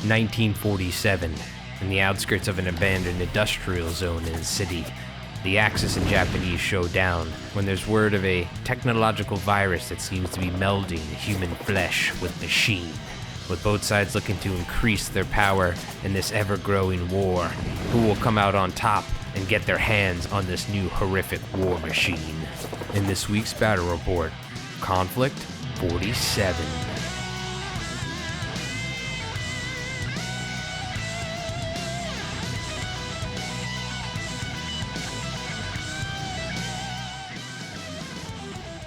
1947, in the outskirts of an abandoned industrial zone in the city, the Axis and Japanese show down when there's word of a technological virus that seems to be melding human flesh with machine. With both sides looking to increase their power in this ever-growing war, who will come out on top and get their hands on this new horrific war machine? In this week's battle report, Konflikt 47.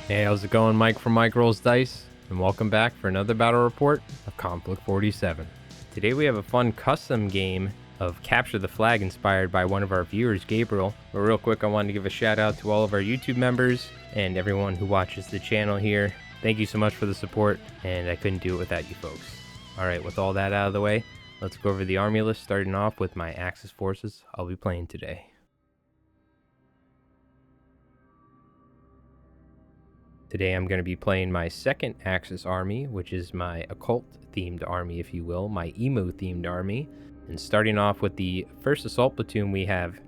Hey, how's it going? Mike from Mike Rolls Dice, and welcome back for another battle report of Konflikt 47. Today we have a fun custom game of Capture the Flag inspired by one of our viewers, Gabriel. But real quick, I wanted to give a shout out to all of our YouTube members and everyone who watches the channel here. Thank you so much for the support, and I couldn't do it without you folks. Alright, with all that out of the way, let's go over the army list, starting off with my Axis forces I'll be playing today. Today I'm going to be playing my second Axis army, which is my occult-themed army, if you will, my emo-themed army. And starting off with the first assault platoon, we have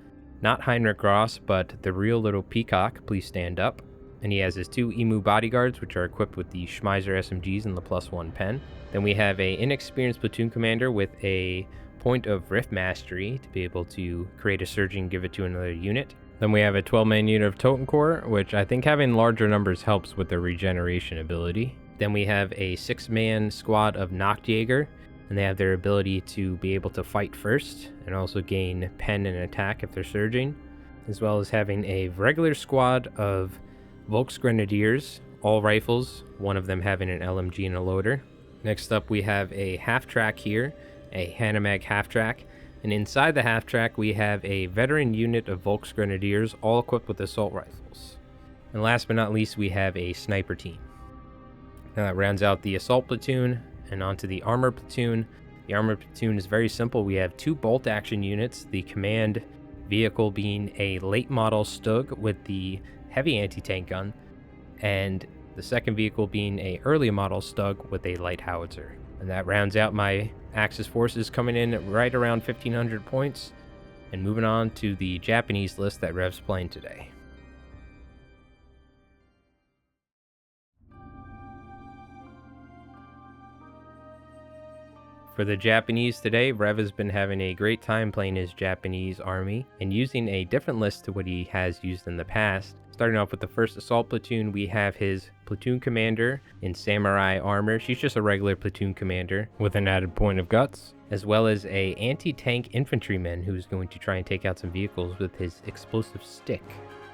not Heinrich Ross, but the real little peacock. Please stand up. And he has his two emu bodyguards, which are equipped with the Schmeiser SMGs and the +1 pen. Then we have a inexperienced platoon commander with a point of rift mastery to be able to create a surge and give it to another unit. Then we have a 12-man unit of Totem Corps, which I think having larger numbers helps with their regeneration ability. Then we have a 6-man squad of Nachtjäger, and they have their ability to be able to fight first, and also gain pen and attack if they're surging, as well as having a regular squad of Volksgrenadiers, all rifles, one of them having an LMG and a loader. Next up we have a half-track here, a Hanomag half-track. And inside the half-track, we have a veteran unit of Volksgrenadiers, all equipped with assault rifles. And last but not least, we have a sniper team. Now that rounds out the assault platoon, and onto the armor platoon. The armor platoon is very simple. We have two bolt-action units, the command vehicle being a late-model Stug with the heavy anti-tank gun, and the second vehicle being a early-model Stug with a light howitzer. And that rounds out my Axis forces, coming in right around 1,500 points. And moving on to the Japanese list that Rev's playing today. For the Japanese today, Rev has been having a great time playing his Japanese army and using a different list to what he has used in the past. Starting off with the first assault platoon, we have his platoon commander in samurai armor. She's just a regular platoon commander with an added point of guts, as well as a anti-tank infantryman who's going to try and take out some vehicles with his explosive stick.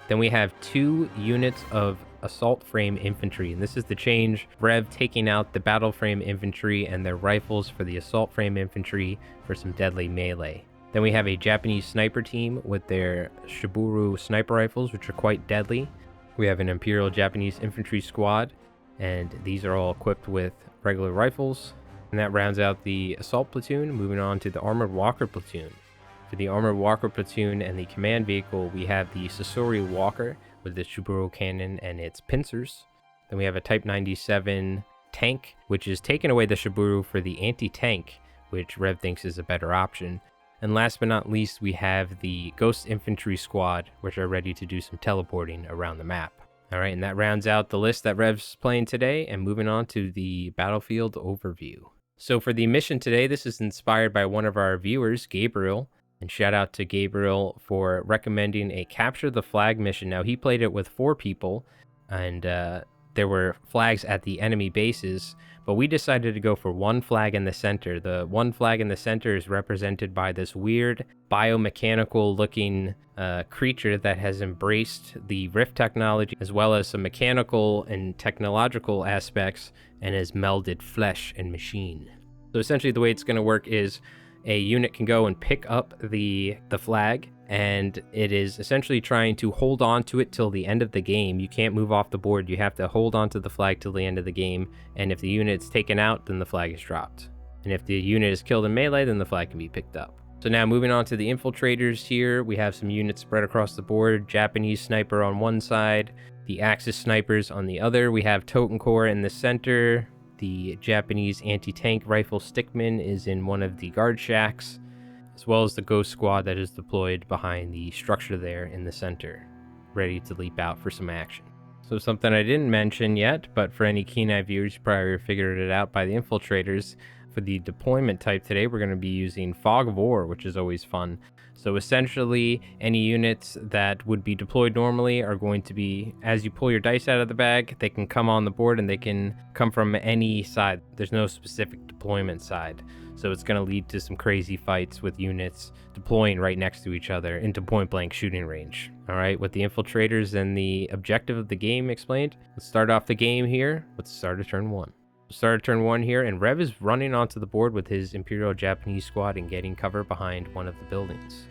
Then we have two units of assault frame infantry, and this is the change. Rev taking out the battle frame infantry and their rifles for the assault frame infantry for some deadly melee. Then we have a Japanese sniper team with their Shiburu sniper rifles, which are quite deadly. We have an Imperial Japanese infantry squad, and these are all equipped with regular rifles. And that rounds out the assault platoon. Moving on to the armored walker platoon. For the armored walker platoon and the command vehicle, we have the Sasori Walker with the Shiburu cannon and its pincers. Then we have a Type 97 tank, which is taking away the Shiburu for the anti-tank, which Rev thinks is a better option. And last but not least, we have the Ghost Infantry Squad, which are ready to do some teleporting around the map. Alright, and that rounds out the list that Rev's playing today, and moving on to the battlefield overview. So for the mission today, this is inspired by one of our viewers, Gabriel, and shout out to Gabriel for recommending a Capture the Flag mission. Now, he played it with 4 people, and there were flags at the enemy bases, but we decided to go for one flag in the center. The one flag in the center is represented by this weird biomechanical looking creature that has embraced the rift technology, as well as some mechanical and technological aspects, and has melded flesh and machine. So essentially the way it's going to work is a unit can go and pick up the flag, and it is essentially trying to hold on to it till the end of the game. You can't move off the board. You have to hold on to the flag till the end of the game, and if the unit's taken out, then the flag is dropped. And if the unit is killed in melee, then the flag can be picked up. So now moving on to the infiltrators here, we have some units spread across the board. Japanese sniper on one side, the Axis snipers on the other. We have Totem Corps in the center, The Japanese anti-tank rifle stickman is in one of the guard shacks, as well as the ghost squad that is deployed behind the structure there in the center, ready to leap out for some action. So something I didn't mention yet, but for any keen-eye viewers, you probably figured it out by the infiltrators. For the deployment type today, we're going to be using Fog of War, which is always fun. So essentially, any units that would be deployed normally are going to be, as you pull your dice out of the bag, they can come on the board and they can come from any side. There's no specific deployment side. So it's going to lead to some crazy fights with units deploying right next to each other into point-blank shooting range. All right, with the infiltrators and the objective of the game explained, let's start off the game here. Let's start at turn 1. Start turn 1 here, and Rev is running onto the board with his Imperial Japanese squad and getting cover behind one of the buildings.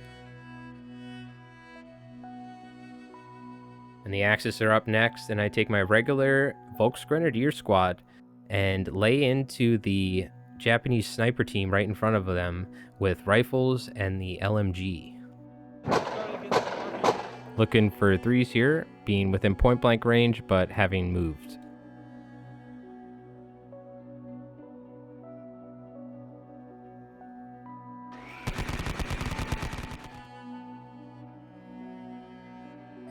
And the Axis are up next, and I take my regular Volksgrenadier squad and lay into the Japanese sniper team right in front of them with rifles and the LMG. Looking for 3s here, being within point blank range, but having moved.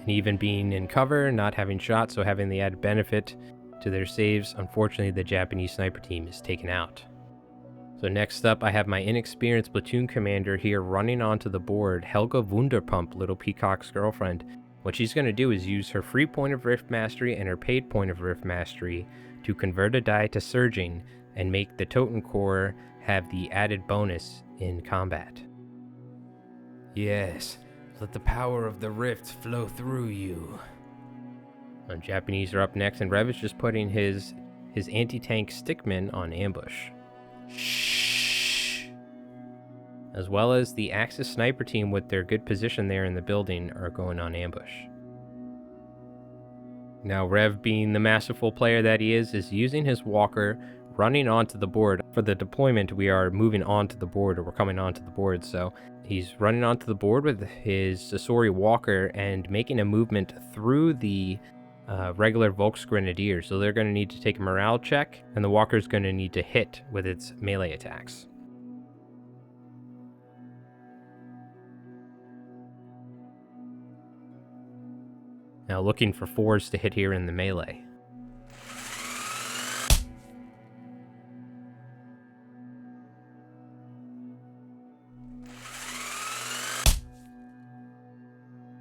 And even being in cover, not having shot, so having the added benefit to their saves, unfortunately the Japanese sniper team is taken out. So next up, I have my inexperienced platoon commander here running onto the board, Helga Wunderpump, Little Peacock's girlfriend. What she's going to do is use her free point of Rift Mastery and her paid point of Rift Mastery to convert a die to Surging and make the Totem Core have the added bonus in combat. Yes, let the power of the Rift flow through you. The Japanese are up next, and Rev is just putting his anti-tank stickmen on ambush. Shh. As well as the Axis sniper team with their good position there in the building are going on ambush. Now Rev, being the masterful player that he is using his walker, running onto the board. For the deployment, we are moving onto the board, or we're coming onto the board, so he's running onto the board with his Sasori walker and making a movement through the regular Volksgrenadier, so they're going to need to take a morale check, and the walker's going to need to hit with its melee attacks. Now looking for 4s to hit here in the melee.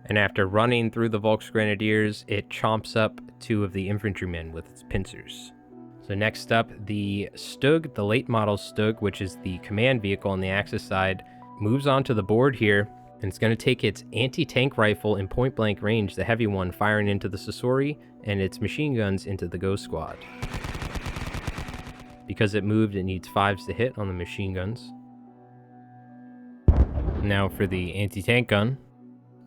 And after running through the Volksgrenadiers, it chomps up 2 of the infantrymen with its pincers. So next up, the Stug, the late model Stug, which is the command vehicle on the Axis side, moves onto the board here, and it's going to take its anti-tank rifle in point-blank range, the heavy one, firing into the Sasori, and its machine guns into the Ghost Squad. Because it moved, it needs 5s to hit on the machine guns. Now for the anti-tank gun.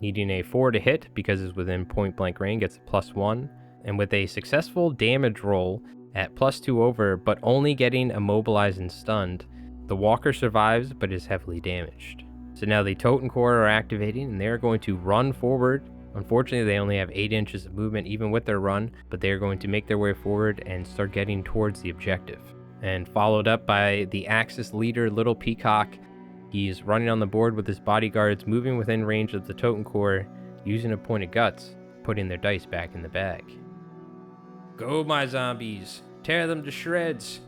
Needing a 4 to hit because it's within point blank range, gets a +1. And with a successful damage roll at +2 over, but only getting immobilized and stunned, the walker survives but is heavily damaged. So now the Totem Core are activating, and they're going to run forward. Unfortunately, they only have 8 inches of movement even with their run, but they're going to make their way forward and start getting towards the objective. And followed up by the Axis leader, Little Peacock. He's running on the board with his bodyguards, moving within range of the Totem Core, using a point of guts, putting their dice back in the bag. Go, my zombies! Tear them to shreds!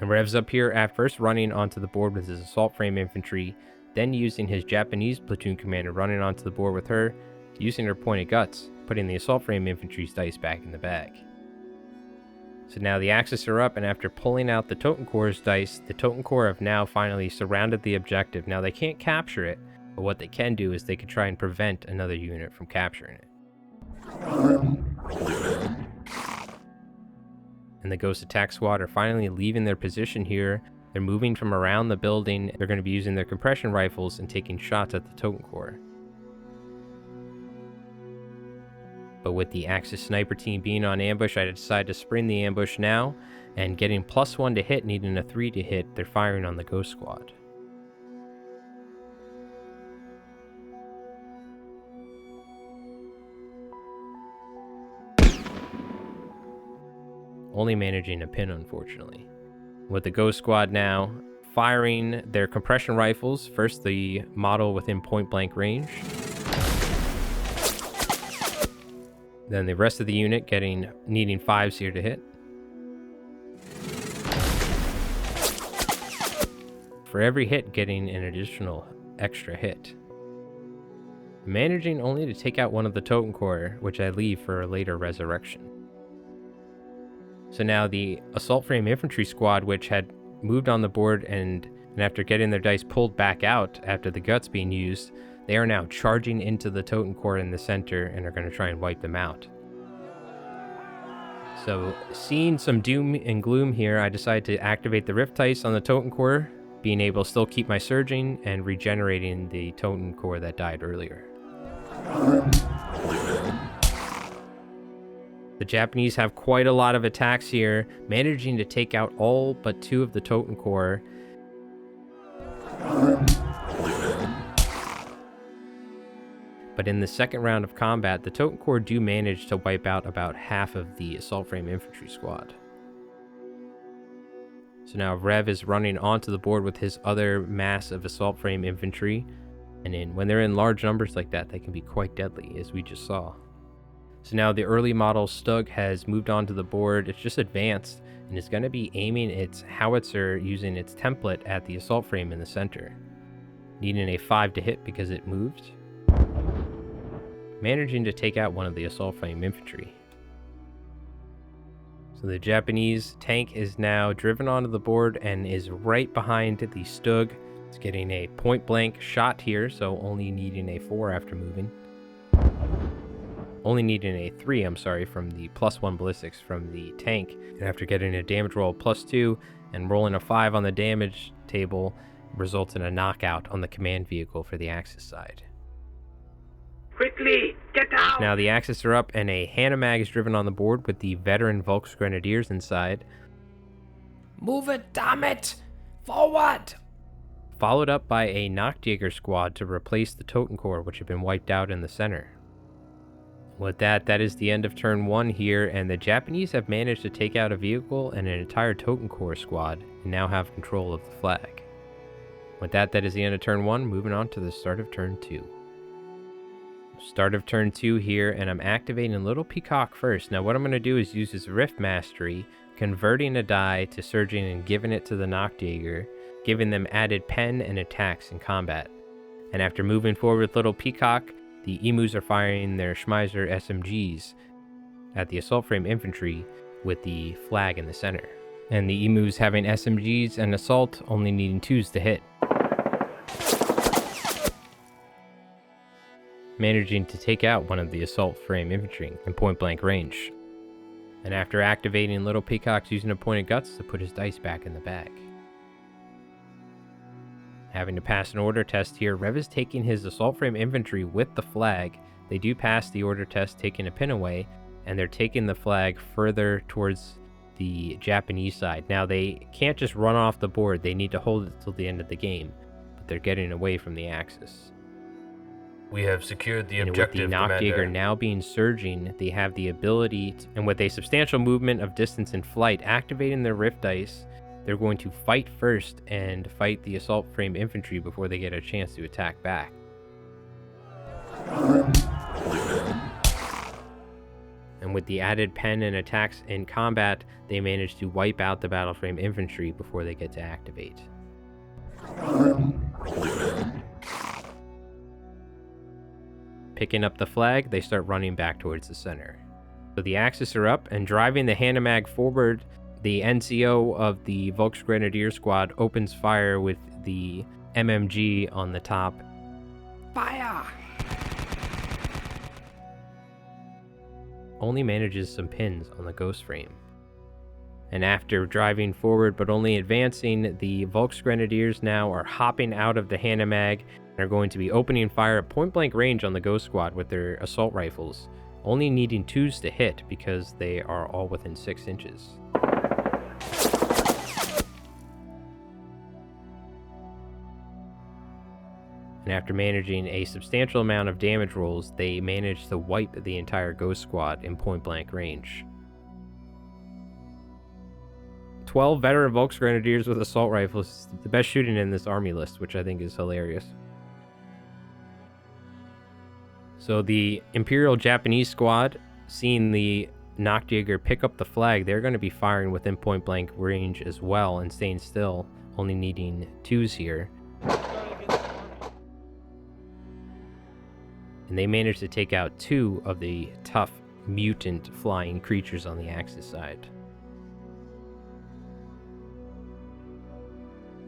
And Rev's up here at first running onto the board with his assault frame infantry, then using his Japanese platoon commander running onto the board with her, using her point of guts, putting the assault frame infantry's dice back in the bag. So now the Axis are up, and after pulling out the Totem Core's dice, the Totem Core have now finally surrounded the objective. Now they can't capture it, but what they can do is they can try and prevent another unit from capturing it. And the Ghost Attack Squad are finally leaving their position here. They're moving from around the building. They're going to be using their compression rifles and taking shots at the Totem Core. But with the Axis sniper team being on ambush, I decide to spring the ambush now, and getting +1 to hit, needing a 3 to hit, they're firing on the Ghost Squad. only managing a pin, unfortunately. With the Ghost Squad now firing their compression rifles, first the model within point-blank range, then the rest of the unit needing 5s here to hit. For every hit, getting an additional extra hit. Managing only to take out one of the totem core, which I leave for a later resurrection. So now the assault frame infantry squad, which had moved on the board and after getting their dice pulled back out after the guts being used, they are now charging into the totem core in the center and are going to try and wipe them out. So seeing some doom and gloom here, I decided to activate the rift dice on the totem core, being able to still keep my surging and regenerating the totem core that died earlier. The Japanese have quite a lot of attacks here, managing to take out all but 2 of the totem core. But in the second round of combat, the totem core do manage to wipe out about half of the assault frame infantry squad. So now Rev is running onto the board with his other mass of assault frame infantry, and when they're in large numbers like that, they can be quite deadly, as we just saw. So now the early model Stug has moved onto the board. It's just advanced and is going to be aiming its howitzer using its template at the assault frame in the center. Needing a 5 to hit because it moved. Managing to take out one of the assault frame infantry. So the Japanese tank is now driven onto the board and is right behind the Stug. It's getting a point blank shot here, so only needing a 4 after moving. Only needing a 3, from the +1 ballistics from the tank. And after getting a damage roll +2 and rolling a 5 on the damage table, results in a knockout on the command vehicle for the Axis side. Quickly, get out! Now the Axis are up and a Hanomag is driven on the board with the veteran Volksgrenadiers inside. Move it, damn it! Forward! Followed up by a Nachtjäger squad to replace the Totem Corps, which had been wiped out in the center. With that is the end of turn 1 here, and the Japanese have managed to take out a vehicle and an entire Totem Corps squad, and now have control of the flag. With that is the end of turn 1, moving on to the start of turn 2. Start of turn 2 here, and I'm activating Little Peacock first. Now what I'm going to do is use his Rift Mastery, converting a die to surging and giving it to the Nachtjäger, giving them added pen and attacks in combat. And after moving forward with Little Peacock, the Emus are firing their Schmeiser SMGs at the assault frame infantry with the flag in the center. And the Emus having SMGs and assault only needing 2s to hit. Managing to take out one of the assault frame infantry in point blank range. And after activating Little Peacock's using a point of guts to put his dice back in the bag. Having to pass an order test here, Rev is taking his assault frame infantry with the flag. They do pass the order test, taking a pin away, and they're taking the flag further towards the Japanese side. Now they can't just run off the board, they need to hold it till the end of the game, but they're getting away from the Axis. We have secured the and objective, with the Nachtjäger Commander. now being surging, they have the ability to, and with a substantial movement of distance in flight, activating their Rift Dice, they're going to fight first and fight the assault frame infantry before they get a chance to attack back. And with the added pen and attacks in combat, they manage to wipe out the battle frame infantry before they get to activate. Picking up the flag, they start running back towards the center. So the Axis are up and driving the Hanomag forward. The NCO of the Volksgrenadier squad opens fire with the MMG on the top. Fire! Only manages some pins on the ghost frame. And after driving forward but only advancing, the Volksgrenadiers now are hopping out of the Hanomag and are going to be opening fire at point blank range on the ghost squad with their assault rifles, only needing 2s to hit because they are all within 6 inches. And after managing a substantial amount of damage rolls, they managed to wipe the entire ghost squad in point blank range. 12 veteran Volksgrenadiers with assault rifles. The best shooting in this army list, which I think is hilarious. So the Imperial Japanese squad, seeing the Nachtjäger pick up the flag, they're going to be firing within point-blank range as well and staying still, only needing 2s here. And they managed to take out 2 of the tough mutant flying creatures on the Axis side.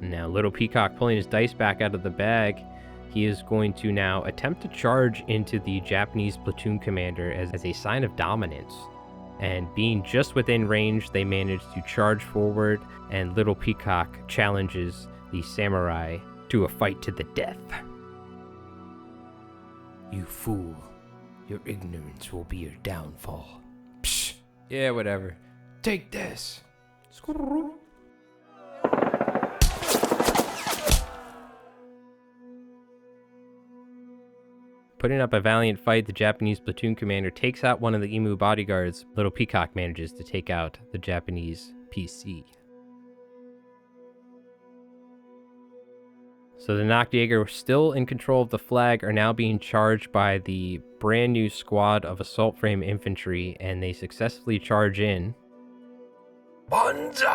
Now, Little Peacock pulling his dice back out of the bag. He is going to now attempt to charge into the Japanese platoon commander as a sign of dominance. And being just within range, they manage to charge forward, and Little Peacock challenges the samurai to a fight to the death. You fool. Your ignorance will be your downfall. Psh! Yeah, whatever. Take this. Putting up a valiant fight, the Japanese platoon commander takes out one of the Emu bodyguards. Little Peacock manages to take out the Japanese PC. So the Nachtjäger, still in control of the flag, are now being charged by the brand new squad of assault frame infantry, and they successfully charge in. Banzai!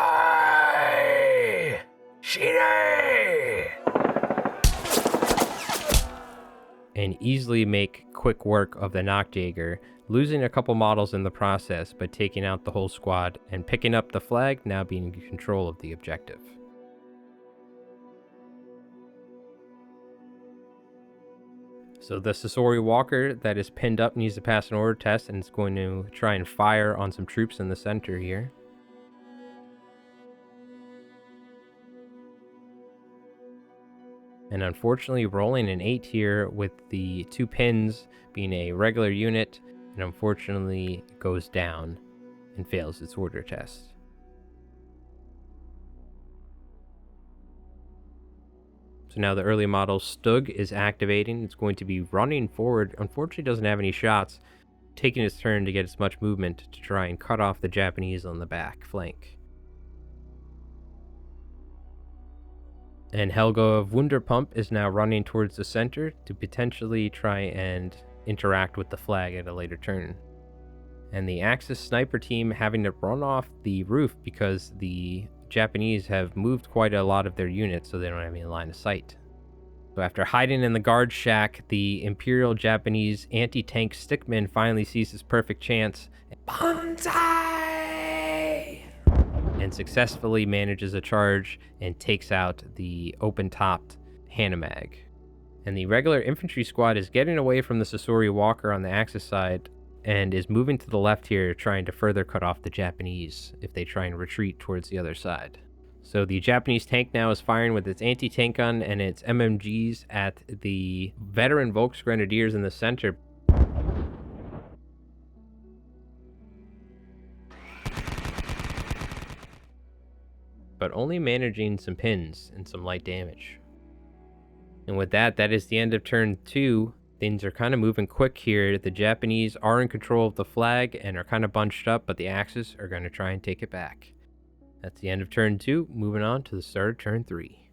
Shine! And easily make quick work of the Nachtjäger, losing a couple models in the process, but taking out the whole squad and picking up the flag, now being in control of the objective. So the Sasori Walker that is pinned up needs to pass an order test, and it's going to try and fire on some troops in the center here. And unfortunately rolling an 8 here with the 2 pins being a regular unit, and unfortunately goes down and fails its order test. So now the early model Stug is activating. It's going to be running forward. Unfortunately doesn't have any shots, taking its turn to get as much movement to try and cut off the Japanese on the back flank. And Helga Wunderpump is now running towards the center to potentially try and interact with the flag at a later turn. And the Axis sniper team having to run off the roof because the Japanese have moved quite a lot of their units, so they don't have any line of sight. So after hiding in the guard shack, the Imperial Japanese anti-tank stickman finally sees his perfect chance and successfully manages a charge and takes out the open-topped Hanamag. And the regular infantry squad is getting away from the Sasori Walker on the Axis side and is moving to the left here, trying to further cut off the Japanese if they try and retreat towards the other side. So the Japanese tank now is firing with its anti-tank gun and its MMGs at the veteran Volksgrenadiers in the center. But only managing some pins and some light damage. And with that, that is the end of turn 2. Things are kind of moving quick here. The Japanese are in control of the flag and are kind of bunched up, but the Axis are going to try and take it back. That's the end of turn 2. Moving on to the start of turn 3.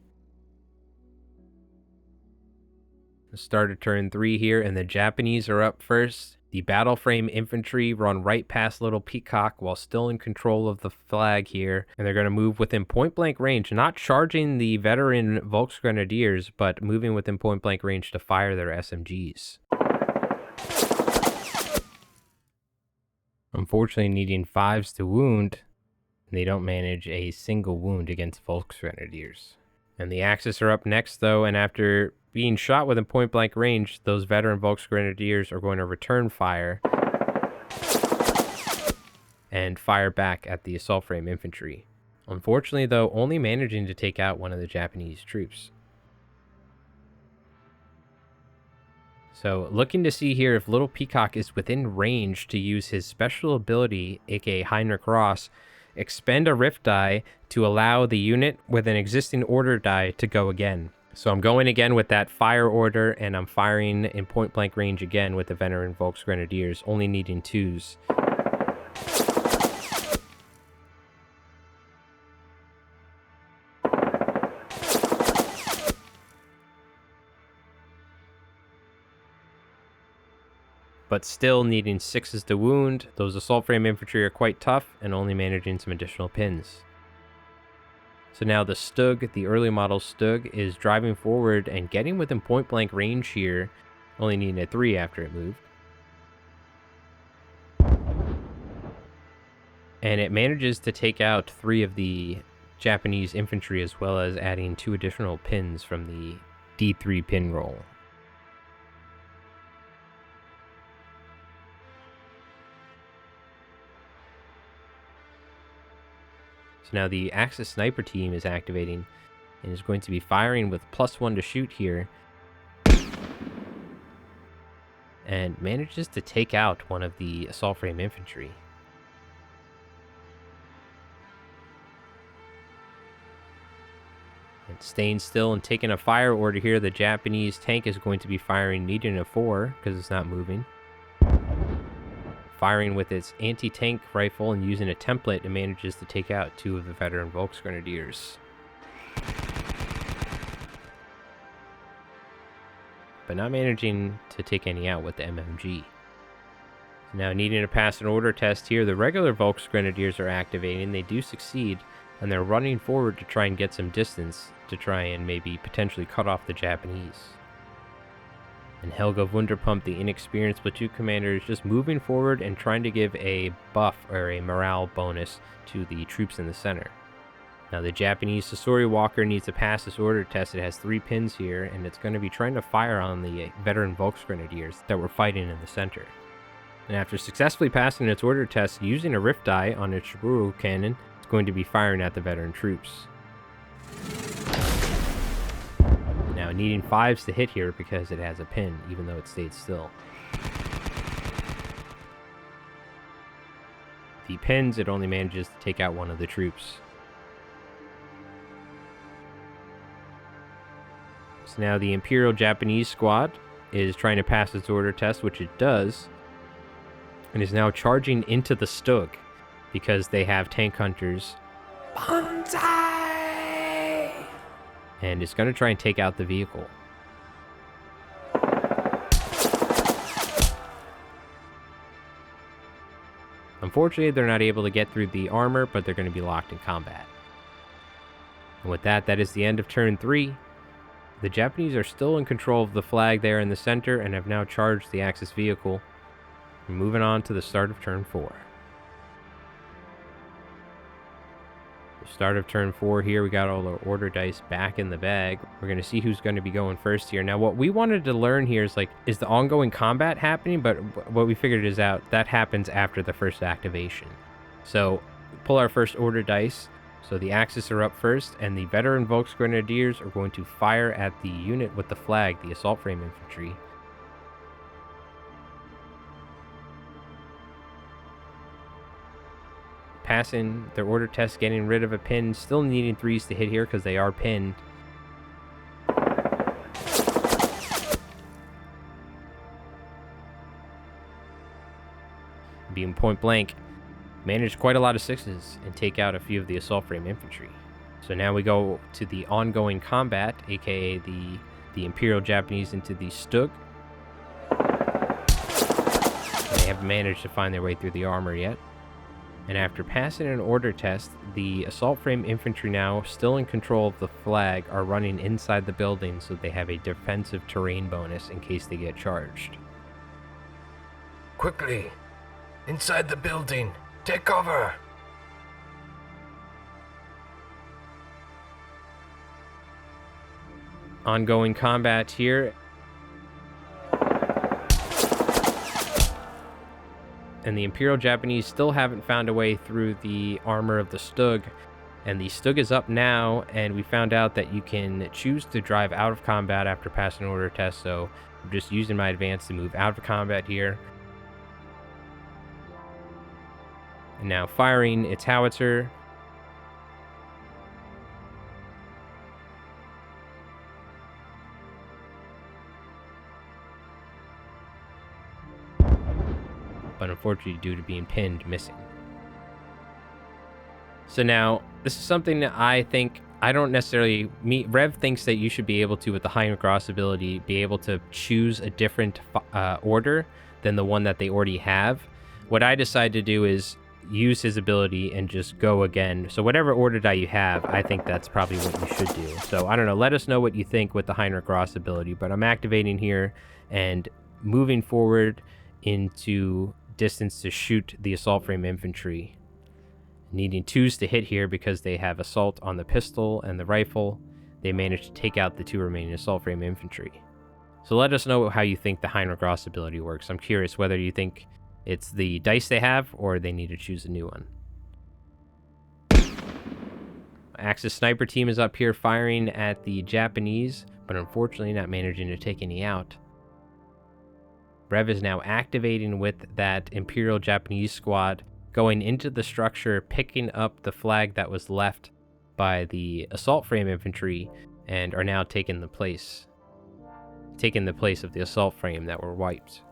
The start of turn 3 here, and the Japanese are up first. The battle frame infantry run right past Little Peacock while still in control of the flag here, and they're going to move within point-blank range, not charging the veteran Volksgrenadiers, but moving within point-blank range to fire their SMGs. Unfortunately, needing 5s to wound, they don't manage a single wound against Volksgrenadiers. And the Axis are up next, though, and after being shot within point-blank range, those veteran Volksgrenadiers are going to return fire and fire back at the assault frame infantry. Unfortunately, though, only managing to take out one of the Japanese troops. So, looking to see here if Little Peacock is within range to use his special ability, aka Heinrich Ross, expend a rift die to allow the unit with an existing order die to go again. So I'm going again with that fire order, and I'm firing in point-blank range again with the veteran Volksgrenadiers, only needing 2s. but still needing 6s to wound. Those assault frame infantry are quite tough and only managing some additional pins. So now the Stug, the early model Stug, is driving forward and getting within point blank range here, only needing a 3 after it moved. And it manages to take out 3 of the Japanese infantry, as well as adding 2 additional pins from the D3 pin roll. So now the Axis sniper team is activating and is going to be firing with +1 to shoot here, and manages to take out one of the assault frame infantry. And staying still and taking a fire order here, the Japanese tank is going to be firing, needing a 4 because it's not moving. Firing with its anti-tank rifle and using a template, it manages to take out 2 of the veteran Volksgrenadiers. But not managing to take any out with the MMG. Now needing to pass an order test here, the regular Volksgrenadiers are activating. They do succeed, and they're running forward to try and get some distance to try and maybe potentially cut off the Japanese. And Helga Wunderpump, the inexperienced platoon commander, is just moving forward and trying to give a buff or a morale bonus to the troops in the center. Now the Japanese Sasori Walker needs to pass this order test. It has 3 pins here, and it's going to be trying to fire on the veteran Volksgrenadiers that were fighting in the center. And after successfully passing its order test using a rift die on its Shiburu cannon, it's going to be firing at the veteran troops. Now needing 5s to hit here because it has a pin, even though it stayed still. The pins, it only manages to take out 1 of the troops. So now the Imperial Japanese squad is trying to pass its order test, which it does, and is now charging into the Stug because they have tank hunters. Banzai! And it's going to try and take out the vehicle. Unfortunately, they're not able to get through the armor, but they're going to be locked in combat. And with that, that is the end of turn 3. The Japanese are still in control of the flag there in the center and have now charged the Axis vehicle. We're moving on to the start of turn 4. Start of turn 4 here, we got all our order dice back in the bag. We're going to see who's going to be going first here. Now what we wanted to learn here is, like, is the ongoing combat happening? But what we figured is out that happens after the first activation. So pull our first order dice. So the Axis are up first, and the veteran Volksgrenadiers are going to fire at the unit with the flag, the assault frame infantry. Passing their order test, getting rid of a pin, still needing 3s to hit here because they are pinned. Being point blank, managed quite a lot of 6s and take out a few of the assault frame infantry. So now we go to the ongoing combat, aka the Imperial Japanese into the Stug. They haven't managed to find their way through the armor yet. And after passing an order test, the assault frame infantry, now still in control of the flag, are running inside the building, so they have a defensive terrain bonus in case they get charged. Quickly! Inside the building! Take cover! Ongoing combat here. And the Imperial Japanese still haven't found a way through the armor of the Stug. And the Stug is up now, and we found out that you can choose to drive out of combat after passing an order test, so I'm just using my advance to move out of combat here. And now firing its howitzer. But unfortunately, due to being pinned, missing. So now, this is something that I think, I don't necessarily, Rev thinks that you should be able to, with the High Cross ability, be able to choose a different order than the one that they already have. What I decided to do is use his ability and just go again. So whatever order die you have, I think that's probably what you should do. So I don't know, let us know what you think with the Heinrich Ross ability, but I'm activating here and moving forward into distance to shoot the assault frame infantry. Needing 2s to hit here because they have assault on the pistol and the rifle. They managed to take out the 2 remaining assault frame infantry. So let us know how you think the Heinrich Ross ability works. I'm curious whether you think it's the dice they have or they need to choose a new one. Axis sniper team is up here firing at the Japanese, but unfortunately not managing to take any out. Rev is now activating with that Imperial Japanese squad, going into the structure, picking up the flag that was left by the assault frame infantry, and are now taking the place of the assault frame that were wiped.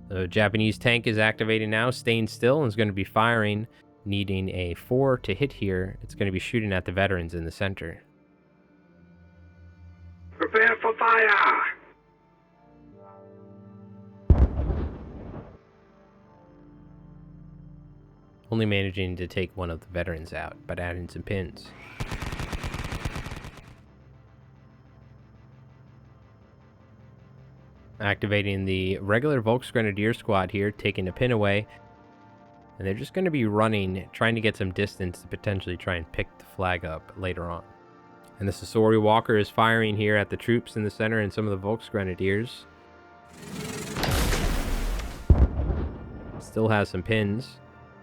The Japanese tank is activating now, staying still, and is going to be firing, needing a 4 to hit here. It's going to be shooting at the veterans in the center. Prepare for fire! Only managing to take one of the veterans out, but adding some pins. Activating the regular Volksgrenadier squad here, taking a pin away. And they're just going to be running, trying to get some distance to potentially try and pick the flag up later on. And the Sasori Walker is firing here at the troops in the center and some of the Volksgrenadiers. Still has some pins,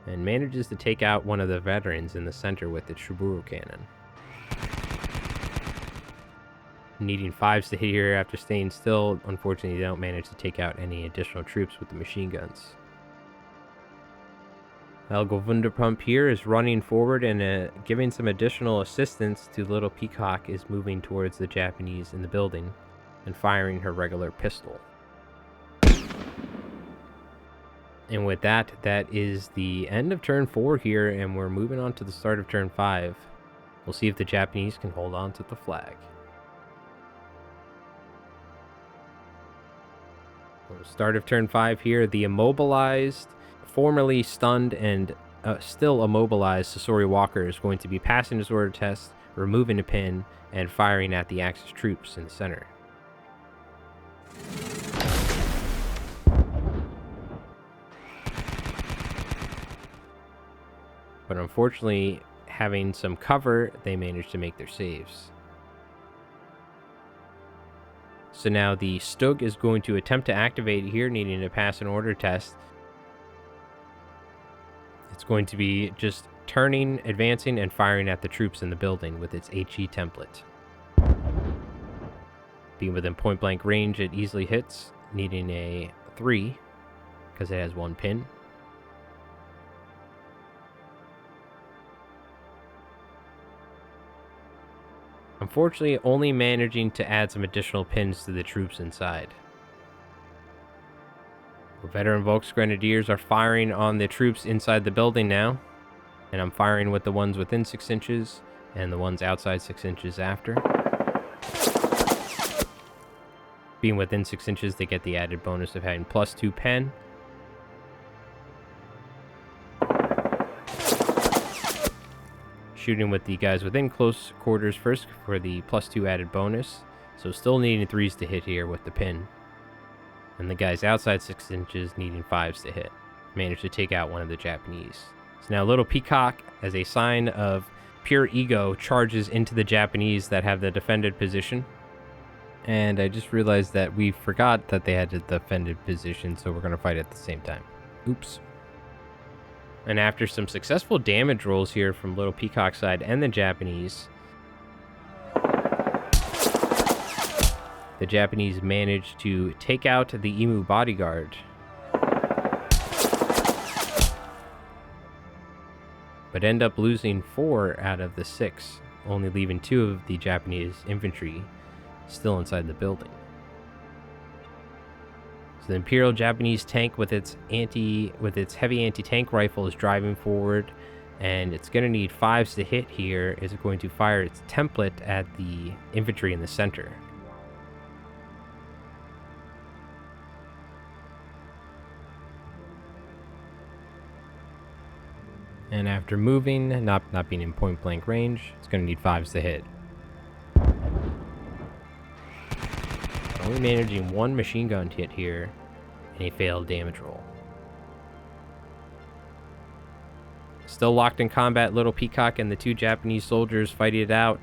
and manages to take out one of the veterans in the center with the Shiburu cannon. Needing 5s to hit here after staying still. Unfortunately, they don't manage to take out any additional troops with the machine guns. Helga Wunderpump here is running forward and giving some additional assistance to Little Peacock is moving towards the Japanese in the building and firing her regular pistol. And with that, that is the end of turn 4 here, and we're moving on to the start of turn 5. We'll see if the Japanese can hold on to the flag. Start of turn 5 here, the immobilized, formerly stunned, and still immobilized Sasori Walker is going to be passing his order test, removing a pin, and firing at the Axis troops in the center. But unfortunately, having some cover, they managed to make their saves. So now the Stug is going to attempt to activate here, needing to pass an order test. It's going to be just turning, advancing, and firing at the troops in the building with its HE template. Being within point blank range, it easily hits, needing a 3 because it has 1 pin. Unfortunately, only managing to add some additional pins to the troops inside. The veteran Volksgrenadiers are firing on the troops inside the building now. And I'm firing with the ones within 6 inches and the ones outside 6 inches after. Being within 6 inches, they get the added bonus of having +2 pen. Shooting with the guys within close quarters first for the +2 added bonus. So still needing 3s to hit here with the pin. And the guys outside 6 inches needing 5s to hit. Managed to take out one of the Japanese. So now Little Peacock, as a sign of pure ego, charges into the Japanese that have the defended position. And I just realized that we forgot that they had the defended position, so we're going to fight at the same time. Oops. And after some successful damage rolls here from Little Peacock's side and the Japanese, the Japanese managed to take out the Emu bodyguard. But end up losing 4 out of the 6, only leaving 2 of the Japanese infantry still inside the building. So the Imperial Japanese tank with its heavy anti-tank rifle is driving forward, and it's going to need 5s to hit here. It's going to fire its template at the infantry in the center. And after moving, not being in point blank range, it's going to need 5s to hit. Only managing 1 machine gun hit here, and a failed damage roll. Still locked in combat, Little Peacock and the 2 Japanese soldiers fighting it out.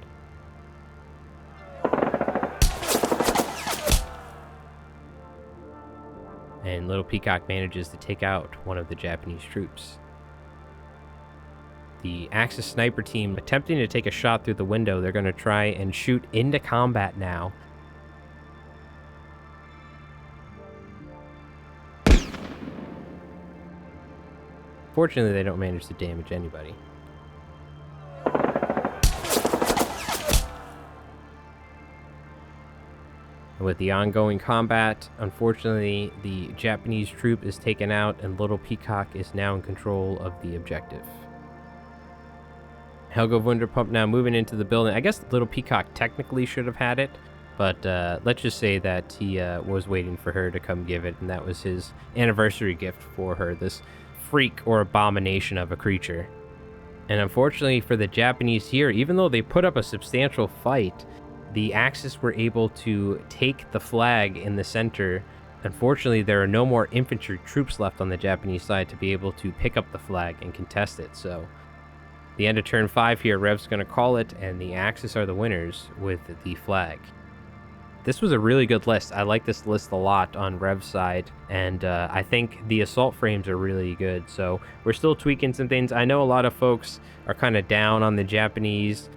And Little Peacock manages to take out one of the Japanese troops. The Axis sniper team attempting to take a shot through the window. They're going to try and shoot into combat now. Fortunately, they don't manage to damage anybody. With the ongoing combat, unfortunately, the Japanese troop is taken out and Little Peacock is now in control of the objective. Helga Wunderpump now moving into the building. I guess Little Peacock technically should have had it, but let's just say that he was waiting for her to come give it, and that was his anniversary gift for her, this freak or abomination of a creature. And unfortunately for the Japanese here, even though they put up a substantial fight, the Axis were able to take the flag in the center. Unfortunately, there are no more infantry troops left on the Japanese side to be able to pick up the flag and contest it. So, the end of turn 5 here, Rev's going to call it, and the Axis are the winners with the flag. This was a really good list. I like this list a lot on Rev's side, and I think the assault frames are really good. So we're still tweaking some things. I know a lot of folks are kind of down on the Japanese.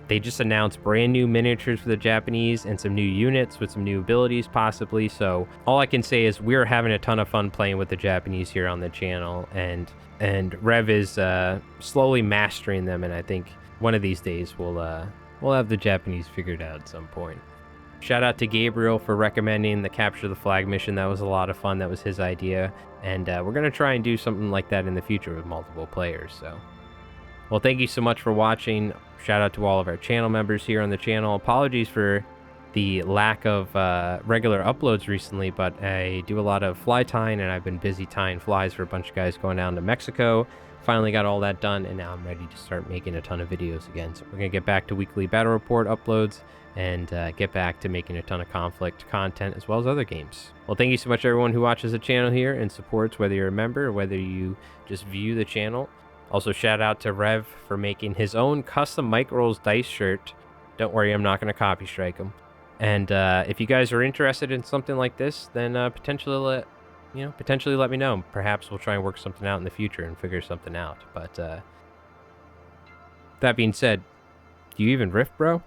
They just announced brand new miniatures for the Japanese and some new units with some new abilities possibly. So all I can say is we're having a ton of fun playing with the Japanese here on the channel, and Rev is slowly mastering them, and I think one of these days we'll have the Japanese figured out at some point. Shout out to Gabriel for recommending the Capture the Flag mission. That was a lot of fun. That was his idea. And we're going to try and do something like that in the future with multiple players. So, well, thank you so much for watching. Shout out to all of our channel members here on the channel. Apologies for the lack of regular uploads recently, but I do a lot of fly tying, and I've been busy tying flies for a bunch of guys going down to Mexico. Finally got all that done, and now I'm ready to start making a ton of videos again. So we're going to get back to weekly battle report uploads and get back to making a ton of Conflict content as well as other games. Well, thank you so much everyone who watches the channel here and supports, whether you're a member or whether you just view the channel. Also, shout out to Rev for making his own custom Mike Rolls dice shirt. Don't worry, I'm not going to copy strike him. And if you guys are interested in something like this, then potentially let me know. Perhaps we'll try and work something out in the future and figure something out. But that being said, do you even riff, bro?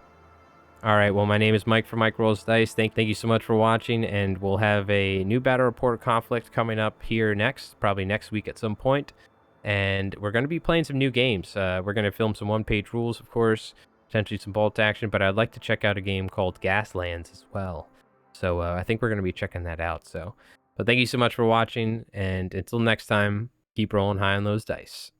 All right, well, my name is Mike from Mike Rolls Dice. Thank you so much for watching, and we'll have a new battle report Conflict coming up here next, probably next week at some point. And we're going to be playing some new games. We're going to film some one-page rules, of course, potentially some bolt action, but I'd like to check out a game called Gaslands as well. So I think we're going to be checking that out. But thank you so much for watching, and until next time, keep rolling high on those dice.